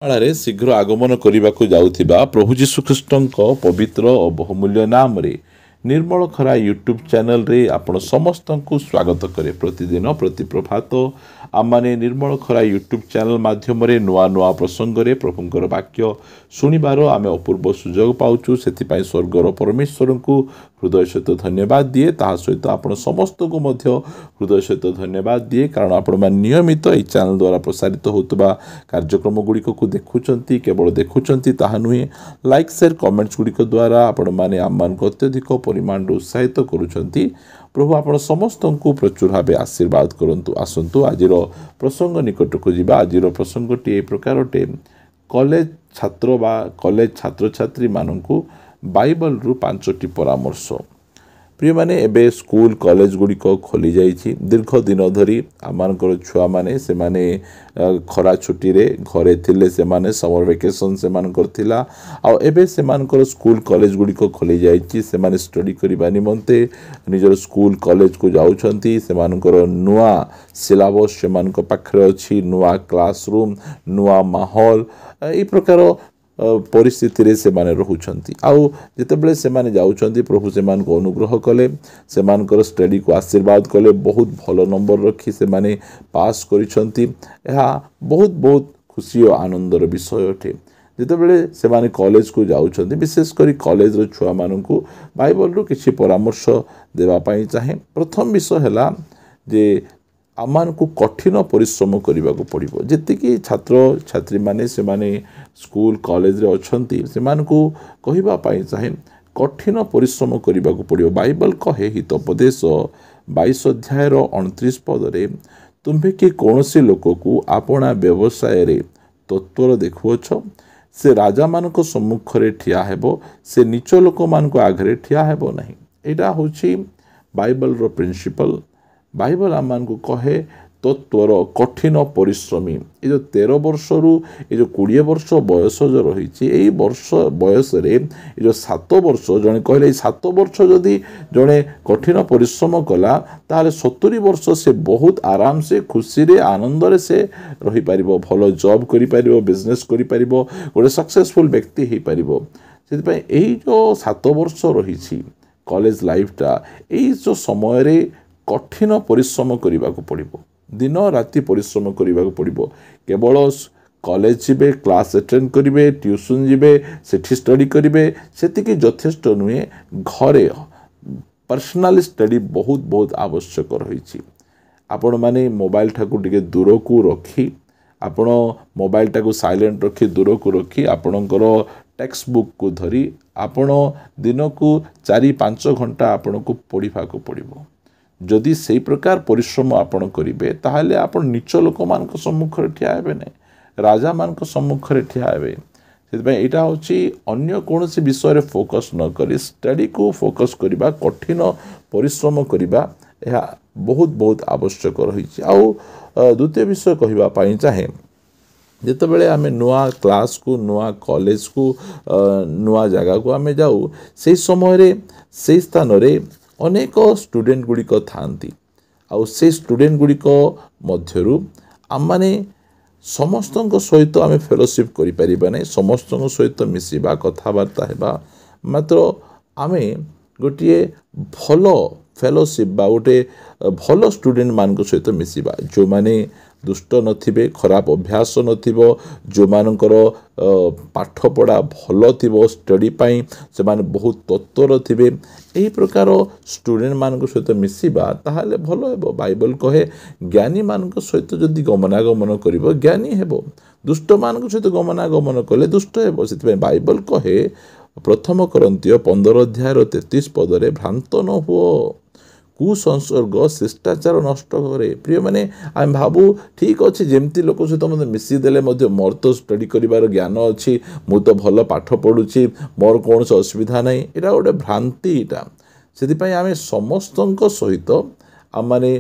ରେ ଶୀଘ୍ର ଆଗମନ କରିବାକୁ ଯାଉଥିବା ପ୍ରଭୁ ଯୀଶୁଖ୍ରୀଷ୍ଟଙ୍କ ପବିତ୍ର ଓ ବହୁମୂଲ୍ୟ ନାମରେ ନିର୍ମଳ ଖରା ୟୁଟ୍ୟୁବ୍ ଚ୍ୟାନେଲରେ ଆପଣ ସମସ୍ତଙ୍କୁ ସ୍ୱାଗତ କରେ। ପ୍ରତିଦିନ ପ୍ରତି ପ୍ରଭାତ ଆମମାନେ ନିର୍ମଳ ଖରା ୟୁଟ୍ୟୁବ୍ ଚ୍ୟାନେଲ ମାଧ୍ୟମରେ ନୂଆ ନୂଆ ପ୍ରସଙ୍ଗରେ ପ୍ରଭୁଙ୍କର ବାକ୍ୟ ଶୁଣିବାର ଆମେ ଅପୂର୍ବ ସୁଯୋଗ ପାଉଛୁ। ସେଥିପାଇଁ ସ୍ୱର୍ଗର ପରମେଶ୍ୱରଙ୍କୁ ହୃଦୟ ସହିତ ଧନ୍ୟବାଦ ଦିଏ। ତାହା ସହିତ ଆପଣ ସମସ୍ତଙ୍କୁ ମଧ୍ୟ ହୃଦୟ ସହିତ ଧନ୍ୟବାଦ ଦିଏ, କାରଣ ଆପଣମାନେ ନିୟମିତ ଏହି ଚ୍ୟାନେଲ ଦ୍ୱାରା ପ୍ରସାରିତ ହେଉଥିବା କାର୍ଯ୍ୟକ୍ରମ ଗୁଡ଼ିକକୁ ଦେଖୁଛନ୍ତି। କେବଳ ଦେଖୁଛନ୍ତି ତାହା ନୁହେଁ, ଲାଇକ୍ ସେୟାର କମେଣ୍ଟସ୍ ଗୁଡ଼ିକ ଦ୍ୱାରା ଆପଣମାନେ ଆମମାନଙ୍କୁ ଅତ୍ୟଧିକ ପରିମାଣରେ ଉତ୍ସାହିତ କରୁଛନ୍ତି। ପ୍ରଭୁ ଆପଣ ସମସ୍ତଙ୍କୁ ପ୍ରଚୁର ଭାବେ ଆଶୀର୍ବାଦ କରନ୍ତୁ। ଆସନ୍ତୁ ଆଜିର ପ୍ରସଙ୍ଗ ନିକଟକୁ ଯିବା। ଆଜିର ପ୍ରସଙ୍ଗଟି ଏ ପ୍ରକାର ଅଟେ, କଲେଜ ଛାତ୍ର ବା କଲେଜ ଛାତ୍ରଛାତ୍ରୀମାନଙ୍କୁ ବାଇବଲରୁ 5ଟି ପରାମର୍ଶ। ପ୍ରିୟମାନେ, ଏବେ ସ୍କୁଲ କଲେଜ ଗୁଡ଼ିକ ଖୋଲି ଯାଇଛି। ଦୀର୍ଘ ଦିନ ଧରି ଆମମାନଙ୍କର ଛୁଆମାନେ ସେମାନେ ଖରା ଛୁଟିରେ ଘରେ ଥିଲେ, ସେମାନେ ସମର ଭେକେସନ୍ ସେମାନଙ୍କର ଥିଲା। ଆଉ ଏବେ ସେମାନଙ୍କର ସ୍କୁଲ କଲେଜ ଗୁଡ଼ିକ ଖୋଲି ଯାଇଛି। ସେମାନେ ଷ୍ଟଡି କରିବା ନିମନ୍ତେ ନିଜର ସ୍କୁଲ କଲେଜକୁ ଯାଉଛନ୍ତି। ସେମାନଙ୍କର ନୂଆ ସିଲାବସ୍ ସେମାନଙ୍କ ପାଖରେ ଅଛି, ନୂଆ କ୍ଲାସରୁମ୍, ନୂଆ ମାହୋଲ, ଏହି ପ୍ରକାର ପରିସ୍ଥିତିରେ ସେମାନେ ରହୁଛନ୍ତି। ଆଉ ଯେତେବେଳେ ସେମାନେ ଯାଉଛନ୍ତି, ପ୍ରଭୁ ସେମାନଙ୍କୁ ଅନୁଗ୍ରହ କଲେ, ସେମାନଙ୍କର ଷ୍ଟଡିକୁ ଆଶୀର୍ବାଦ କଲେ, ବହୁତ ଭଲ ନମ୍ବର ରଖି ସେମାନେ ପାସ୍ କରିଛନ୍ତି। ଏହା ବହୁତ ବହୁତ ଖୁସି ଓ ଆନନ୍ଦର ବିଷୟ ଅଟେ। ଯେତେବେଳେ ସେମାନେ କଲେଜକୁ ଯାଉଛନ୍ତି, ବିଶେଷ କରି କଲେଜର ଛୁଆମାନଙ୍କୁ ବାଇବଲରୁ କିଛି ପରାମର୍ଶ ଦେବା ପାଇଁ ଚାହେଁ। ପ୍ରଥମ ବିଷୟ ହେଲା ଯେ ଆମମାନଙ୍କୁ କଠିନ ପରିଶ୍ରମ କରିବାକୁ ପଡ଼ିବ। ଯେତିକି ଛାତ୍ରଛାତ୍ରୀମାନେ ସେମାନେ ସ୍କୁଲ କଲେଜରେ ଅଛନ୍ତି, ସେମାନଙ୍କୁ କହିବା ପାଇଁ ଚାହେଁ କଠିନ ପରିଶ୍ରମ କରିବାକୁ ପଡ଼ିବ। ବାଇବଲ କହେ ହିତୋପଦେଶ 22 ଅଧ୍ୟାୟର 29 ପଦରେ, ତୁମ୍ଭେ କି କୌଣସି ଲୋକକୁ ଆପଣା ବ୍ୟବସାୟରେ ତତ୍ପର ଦେଖୁଅଛ, ସେ ରାଜାମାନଙ୍କ ସମ୍ମୁଖରେ ଠିଆ ହେବ, ସେ ନୀଚ ଲୋକମାନଙ୍କ ଆଗରେ ଠିଆ ହେବ ନାହିଁ। ଏଇଟା ହେଉଛି ବାଇବଲର ପ୍ରିନ୍ସିପଲ୍। ବାଇବଲ ଆମମାନଙ୍କୁ କହେ ତତ୍ପର, କଠିନ ପରିଶ୍ରମୀ। ଏ ଯେଉଁ 13 ବର୍ଷରୁ ଏ ଯେଉଁ 20 ବର୍ଷ ବୟସ ଯେଉଁ ରହିଛି, ଏଇ ବର୍ଷ ବୟସରେ ଏ ଯେଉଁ 7 ବର୍ଷ, ଜଣେ କହିଲେ ଏଇ 7 ବର୍ଷ ଯଦି ଜଣେ କଠିନ ପରିଶ୍ରମ କଲା, ତାହେଲେ 70 ବର୍ଷ ସେ ବହୁତ ଆରାମସେ ଖୁସିରେ ଆନନ୍ଦରେ ସେ ରହିପାରିବ, ଭଲ ଜବ୍ କରିପାରିବ, ବିଜନେସ୍ କରିପାରିବ, ଗୋଟେ ସକ୍ସେସଫୁଲ୍ ବ୍ୟକ୍ତି ହେଇପାରିବ। ସେଥିପାଇଁ ଏଇ ଯେଉଁ 7 ବର୍ଷ ରହିଛି କଲେଜ ଲାଇଫଟା, ଏଇ ଯେଉଁ ସମୟରେ କଠିନ ପରିଶ୍ରମ କରିବାକୁ ପଡ଼ିବ, ଦିନ ରାତି ପରିଶ୍ରମ କରିବାକୁ ପଡ଼ିବ। କେବଳ କଲେଜ ଯିବେ, କ୍ଲାସ୍ ଆଟେଣ୍ଡ କରିବେ, ଟ୍ୟୁସନ୍ ଯିବେ, ସେଠି ଷ୍ଟଡି କରିବେ, ସେତିକି ଯଥେଷ୍ଟ ନୁହେଁ। ଘରେ ପର୍ସନାଲି ଷ୍ଟଡି ବହୁତ ବହୁତ ଆବଶ୍ୟକ ରହିଛି। ଆପଣମାନେ ମୋବାଇଲଠାକୁ ଟିକେ ଦୂରକୁ ରଖି, ଆପଣ ମୋବାଇଲଟାକୁ ସାଇଲେଣ୍ଟ ରଖି ଦୂରକୁ ରଖି ଆପଣଙ୍କର ଟେକ୍ସଟ ବୁକକୁ ଧରି ଆପଣ ଦିନକୁ 4-5 ଘଣ୍ଟା ଆପଣଙ୍କୁ ପଢ଼ିବାକୁ ପଡ଼ିବ। ଯଦି ସେଇ ପ୍ରକାର ପରିଶ୍ରମ ଆପଣ କରିବେ, ତାହେଲେ ଆପଣ ନୀଚ ଲୋକମାନଙ୍କ ସମ୍ମୁଖରେ ଠିଆ ହେବେ ନାହିଁ, ରାଜାମାନଙ୍କ ସମ୍ମୁଖରେ ଠିଆ ହେବେ। ସେଥିପାଇଁ ଏଇଟା ହେଉଛି ଅନ୍ୟ କୌଣସି ବିଷୟରେ ଫୋକସ୍ ନ କରି ଷ୍ଟଡିକୁ ଫୋକସ୍ କରିବା, କଠିନ ପରିଶ୍ରମ କରିବା, ଏହା ବହୁତ ବହୁତ ଆବଶ୍ୟକ ରହିଛି। ଆଉ ଦ୍ୱିତୀୟ ବିଷୟ କହିବା ପାଇଁ ଚାହେଁ, ଯେତେବେଳେ ଆମେ ନୂଆ କ୍ଲାସ୍କୁ, ନୂଆ କଲେଜକୁ, ନୂଆ ଜାଗାକୁ ଆମେ ଯାଉ, ସେହି ସମୟରେ ସେହି ସ୍ଥାନରେ ଅନେକ ଷ୍ଟୁଡେଣ୍ଟ ଗୁଡ଼ିକ ଥାଆନ୍ତି। ଆଉ ସେଇ ଷ୍ଟୁଡେଣ୍ଟ ଗୁଡ଼ିକ ମଧ୍ୟରୁ ଆମମାନେ ସମସ୍ତଙ୍କ ସହିତ ଆମେ ଫେଲୋସିପ୍ କରିପାରିବା ନାହିଁ, ସମସ୍ତଙ୍କ ସହିତ ମିଶିବା, କଥାବାର୍ତ୍ତା ହେବା। ମାତ୍ର ଆମେ ଗୋଟିଏ ଭଲ ଫେଲୋସିପ୍ ବା ଗୋଟେ ଭଲ ଷ୍ଟୁଡେଣ୍ଟମାନଙ୍କ ସହିତ ମିଶିବା, ଯେଉଁମାନେ ଦୁଷ୍ଟ ନଥିବେ, ଖରାପ ଅଭ୍ୟାସ ନଥିବ, ଯେଉଁମାନଙ୍କର ପାଠପଢ଼ା ଭଲ ଥିବ, ଷ୍ଟଡି ପାଇଁ ସେମାନେ ବହୁତ ତତ୍ପର ଥିବେ। ଏହି ପ୍ରକାର ଷ୍ଟୁଡେଣ୍ଟମାନଙ୍କ ସହିତ ମିଶିବା, ତାହେଲେ ଭଲ ହେବ। ବାଇବଲ କହେ ଜ୍ଞାନୀମାନଙ୍କ ସହିତ ଯଦି ଗମନାଗମନ କରିବ, ଜ୍ଞାନୀ ହେବ, ଦୁଷ୍ଟମାନଙ୍କ ସହିତ ଗମନାଗମନ କଲେ ଦୁଷ୍ଟ ହେବ। ସେଥିପାଇଁ ବାଇବଲ କହେ 1 କରନ୍ଥୀୟ 15 ଅଧ୍ୟାୟର 33 ପଦରେ, ଭ୍ରାନ୍ତ ନ ହୁଅ, କୁସଂସର୍ଗ ଶିଷ୍ଟାଚାର ନଷ୍ଟ କରେ। ପ୍ରିୟମାନେ, ଆମେ ଭାବୁ ଠିକ୍ ଅଛି, ଯେମିତି ଲୋକ ସହିତ ମୋତେ ମିଶିଦେଲେ ମଧ୍ୟ ମୋର ତ ଷ୍ଟଡି କରିବାର ଜ୍ଞାନ ଅଛି, ମୁଁ ତ ଭଲ ପାଠ ପଢ଼ୁଛି, ମୋର କୌଣସି ଅସୁବିଧା ନାହିଁ। ଏଇଟା ଗୋଟେ ଭ୍ରାନ୍ତି। ଏଇଟା ସେଥିପାଇଁ ଆମେ ସମସ୍ତଙ୍କ ସହିତ ଆମମାନେ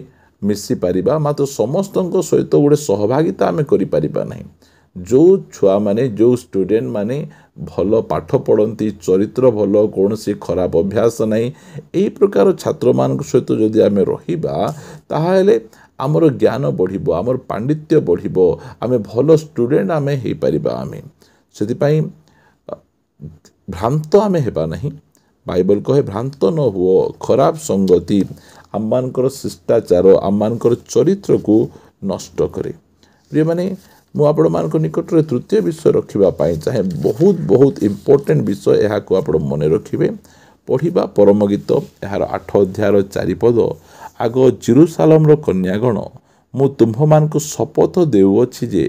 ମିଶିପାରିବା, ମାତ୍ର ସମସ୍ତଙ୍କ ସହିତ ଗୋଟେ ସହଭାଗିତା ଆମେ କରିପାରିବା ନାହିଁ। ଯେଉଁ ଛୁଆମାନେ, ଯେଉଁ ଷ୍ଟୁଡେଣ୍ଟମାନେ ଭଲ ପାଠ ପଢ଼ନ୍ତି, ଚରିତ୍ର ଭଲ, କୌଣସି ଖରାପ ଅଭ୍ୟାସ ନାହିଁ, ଏହି ପ୍ରକାର ଛାତ୍ରମାନଙ୍କ ସହିତ ଯଦି ଆମେ ରହିବା, ତାହେଲେ आमर ज्ञान बढ़िबो आमर पांडित्य बढ़िबो आमे भलो स्टूडेंट आमे हे परिबा आमे सेतिपई भ्रांत आमे हेबा नहीं बाइबल कहे भ्रांत न हुओ खराब संगति आममानकर शिष्टाचार आममानकर चरित्र को नष्ट करे प्रिय माने मु आपण मानक निकट रे तृतीय विषय रखिबा पाई चाहे बहुत बहुत इंपोर्टेंट विषय एहा को आपण मने रखिबे पढ़िबा परम गीत यार 8 अध्याय 4 पद आग जेरुसालेम रो कन्यागण मु तुम्ह मानक शपथ देउअछि जे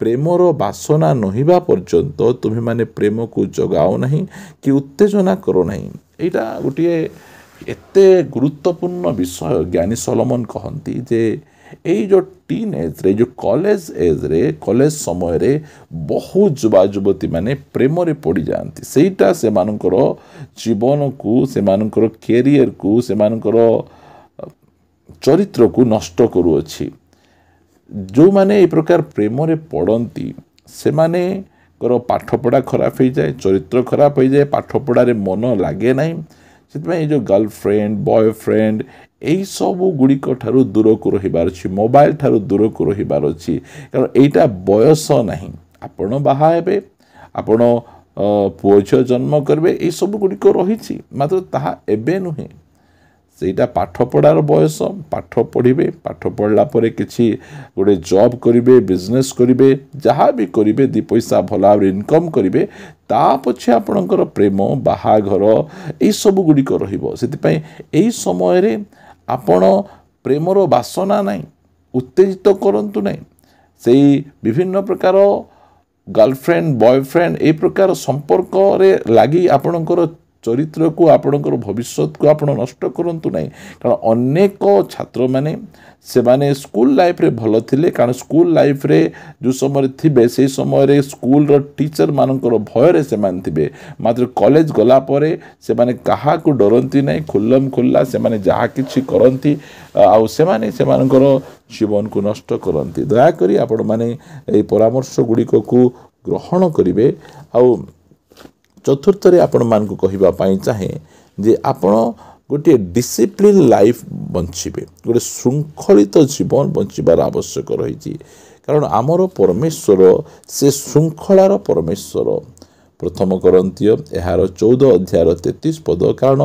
प्रेमर बासना नहिबा पर्यंत तुम्हें माने प्रेम को जगाओ नहीं कि उत्तेजना करो नहीं एटा गोटे एते गुरुत्वपूर्ण विषय ज्ञानी सलोमन कहती जे यही जो टीन एज रे जो कॉलेज एज रे कॉलेज समय रे बहुत युवा युवती माने प्रेम रे पड़ी जाती सेटा से मानकर जीवन को से मानकर कैरियर को से मानकर चरित्र को नष्ट करूअछि जो माने ए प्रकार प्रेम रे पड़ती से माने कर पाठ पढ़ा खराब हो जाए चरित्र खराब हो जाए पाठ पढ़ा रे मन लागे नहीं से जो गर्लफ्रेंड बॉयफ्रेंड यही सब गुड़िक ठारू दूर को रहिबार अछि मोबाइल ठारू दूर को रहिबार अछि कारण एटा बयस नहीं आपण बाहा हेबे आपण पुओ झियो जन्म करबे ए सब गुड़िक रही मात्र ताहा एबे नुहे सेटा पाठ पढ़ार बयस पाठ पढ़िबे पाठ पढ़ला परे किछि गोटे जॉब करिवे बिजनेस करिवे जहाँ भी करिवे दी पैसा भला इनकम करिवे ता पछे आपणकर प्रेम बाहाघर ए सब गुड़िक रहिबो सेतिपई एही समय रे आपण प्रेमर बासना नहीं उत्तेजित करंतु नहीं से विभिन्न प्रकार गर्लफ्रेंड बॉयफ्रेंड ए प्रकार संपर्क रे लागी आपणकर चरित्र को आपणकर भविष्य को आपण नष्ट करंतु नहीं कारण अनेक छात्र माने से माने स्कूल लाइफ रे भलो थिले कारण स्कूल लाइफ रे जो समय थिबे से समय रे स्कूल रो टीचर मानकर भय रे से मान थिबे मात्र कॉलेज गला परे से माने कहा को डरंती नहीं खुल्लम खुल्ला से माने जहा किछि करंती आउ से माने से मानकर जीवन को नष्ट करंती दया करी आपण माने ए परामर्श गुडी को ग्रहण करिवे आउ चतुर्थ आपण मान को कहिबा पाई चाहे जे आपण गोटे डिसिप्लिन लाइफ बंचिबे गोटे श्रृंखलित जीवन बंचिबार आवश्यक रही कारण आमर परमेश्वर से श्रृंखलार परमेश्वर प्रथम करंतीय यार 14 अध्याय 33 पद कारण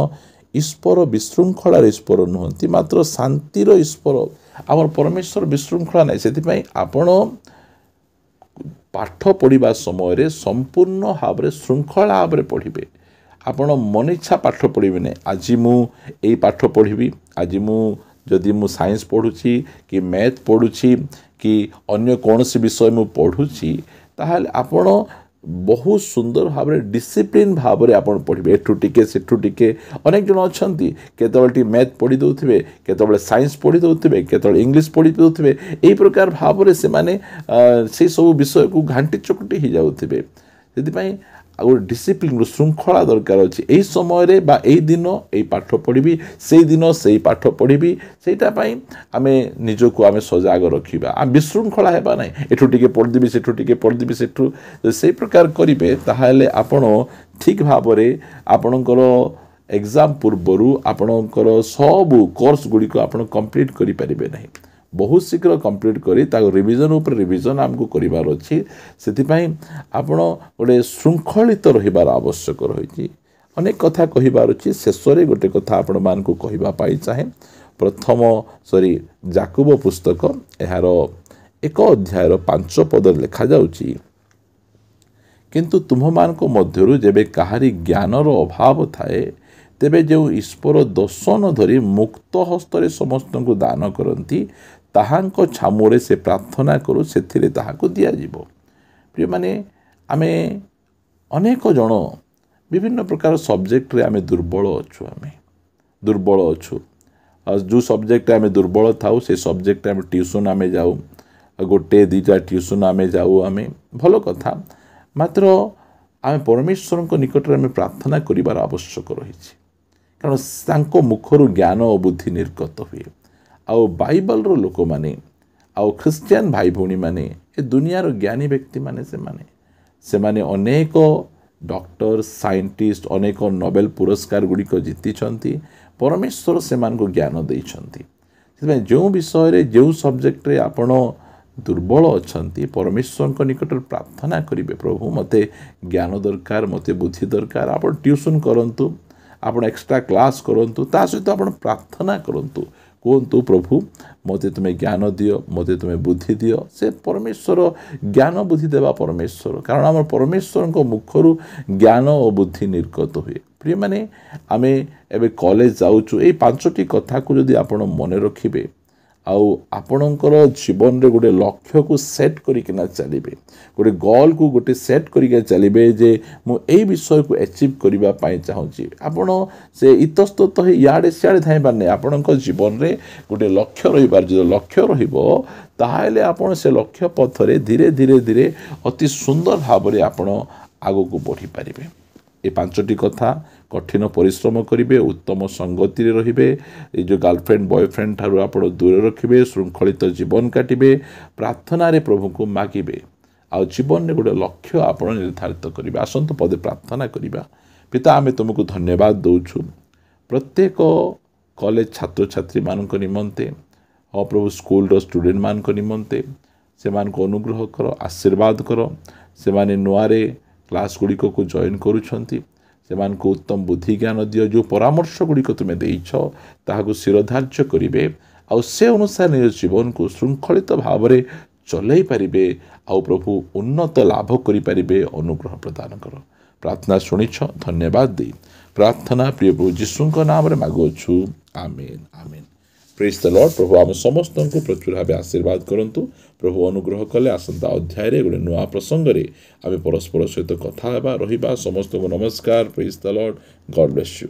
ईश्वर विशृंखलार ईश्वर नुहंती मात्र शांतिर ईश्वर आमर परमेश्वर विशृंखला नहीं से आपण पाठ पढ़ा समय रे संपूर्ण भाव में श्रृंखला भाव में पढ़े आपण मन इच्छा पाठ पढ़े नहीं आज मु ए पाठ पढ़ी आज मु जदि मु साइंस पढ़ुची कि मैथ पढ़ुची कि अन्य कौन सी विषय मु पढ़ुची ताहाले आपण बहुत सुंदर भाव में डिसिप्लिन भाव में आपण पढ़े एठू टिके सेठू टिके अनेक जन अच्छा केतबे मैथ पढ़ी दौथे केतबे साइंस पढ़ी दौथे केतबे इंग्लिश पढ़ी दौथे यही प्रकार भाव में से सब विषय को घांटी चकुटी हो जाऊे से गोटे डिसिप्लिन श्रृंखला दरकार अच्छी यही समय रे बा यही दिन यही पाठ पढ़ी से दिन से पाठ पढ़ी सेटापाई आमे निजको आमे सजाग रखा आम विशृंखला हेबा ना एठू टिके पढ़देवी सेठू टिके पढ़देवी सेठू से प्रकार करेंगे ताहले आपण ठीक भाव में आपणकर एग्जाम पूर्वर आपणकर सब कोर्स गुड़िक आप कंप्लीट करें ना बहुत शीघ्र कंप्लीट करी रिविजन उपर रिविजन आमको करिवार अछि सेतिपई आपण गोटे श्रृंखलित रहिबार आवश्यक रही अनेक कथा कहिबार अछि शेष रे गोटे कथा आपण मान को कहिबा पाई चाहे प्रथम जाकूब पुस्तक यार 1 अध्याय 5 पद लिखा जाउछि किंतु तुम मान को मध्यरु जेबे कहारी ज्ञानर अभाव थाए तेबे जो ईश्वर दोष न धरी मुक्त हस्तरे समस्त को दान करती ताहांको छामुरे से प्रार्थना करू से ताहाको दिया जीवो प्रिय माने आमे अनेक जन विभिन्न प्रकार सब्जेक्ट रे आमे दुर्बल अच्छु जो सब्जेक्ट आमे दुर्बल थाउ से सब्जेक्ट आमे ट्यूशन आमे जाऊ गोटे दीटा ट्यूशन आमे जाऊ आमे भलो कथा मात्र आमे परमेश्वर को निकट में प्रार्थना करिवार आवश्यक रही कारण तांको मुखरु ज्ञान और बुद्धि निर्गत हुए आउ बाइबल रो लोक माने आउ ख्रिस्टियन भाई भौणी माने ए दुनियार ज्ञानी व्यक्ति माने से माने अनेक डॉक्टर साइंटिस्ट अनेक नोबेल पुरस्कार गुड़िक जीति परमेश्वर से ज्ञान देइछंती से जो विषय जो सब्जेक्ट रे आपण दुर्बल अच्छा परमेश्वर निकट प्रार्थना करेंगे प्रभु मते ज्ञान दरकार मते बुद्धि दरकार आप ट्यूशन करूँ आप एक्स्ट्रा क्लास करूँ ता सहित आप प्रार्थना करूँ कहतु प्रभु मते तुम्हें ज्ञान दियो मते तुम्हें बुद्धि दियो से परमेश्वर ज्ञान बुद्धि देवा परमेश्वर कारण आम परमेश्वर को मुखर ज्ञान और बुद्धि निर्गत हुए प्रिय माने आमे एबे कॉलेज जाऊँ ये 5टी कथा को जदि आपण मन रखिबे आउ आपणकर जीवन रे गोटे लक्ष्य को सेट करिकिना चलिबे गोटे गोल को गोटे सेट करिके चलिबे जे मु एई विषय को अचीव करिबा पाई चाहूची आपण से इतस्तत हे याडे सियाडे थाइबार नै आपणकर जीवन रे गोटे लक्ष्य रहिबार जो लक्ष्य रहिबो ताहाले आपण से लक्ष्य पथरे धीरे धीरे धीरे अति सुंदर भाव रे आपण आगो को बढ़ी पारिबे ये 5टी कथा कठिन परिश्रम करेंगे उत्तम संगति रे ये जो गर्लफ्रेंड बॉयफ्रेंड ठारू आप दूर रखिए श्रृंखलित जीवन काटिबे प्रार्थना रे प्रभु को मागिबे आ जीवन में गोटे लक्ष्य आप निर्धारित करेंगे आसंत पदे प्रार्थना करवा पिता आमे तुमको धन्यवाद दौछु प्रत्येक कॉलेज छात्र छात्री मान निमंते हाँ प्रभु स्कूल स्टूडेंट मान निमंते से अनुग्रह कर आशीर्वाद कर से माने नुआरे क्लास गुड़िक को जॉइन करुछंती सेमान को उत्तम बुद्धि ज्ञान दियो जो परामर्श गुड़िक तुम्हें देइछ ताहाको शिरोधार्य करिवे आ से अनुसार निज जीवन को श्रृंखलित भाव में चलई पारिबे आ प्रभु उन्नत लाभ करि पारिबे अनुग्रह प्रदान कर प्रार्थना शुणिछ धन्यवाद दे प्रार्थना प्रिय प्रभु यीशु नाम रे मागुछु आमेन आमेन प्रेज द लॉर्ड प्रभु आम समस्त को प्रचुर भाव आशीर्वाद करंतु प्रभु अनुग्रह कले आसंता अध्याय रे गोटे नुआ प्रसंग रे आमे परस्पर सहित कथा हेबा रहिबा समस्त को नमस्कार praise the Lord God bless you.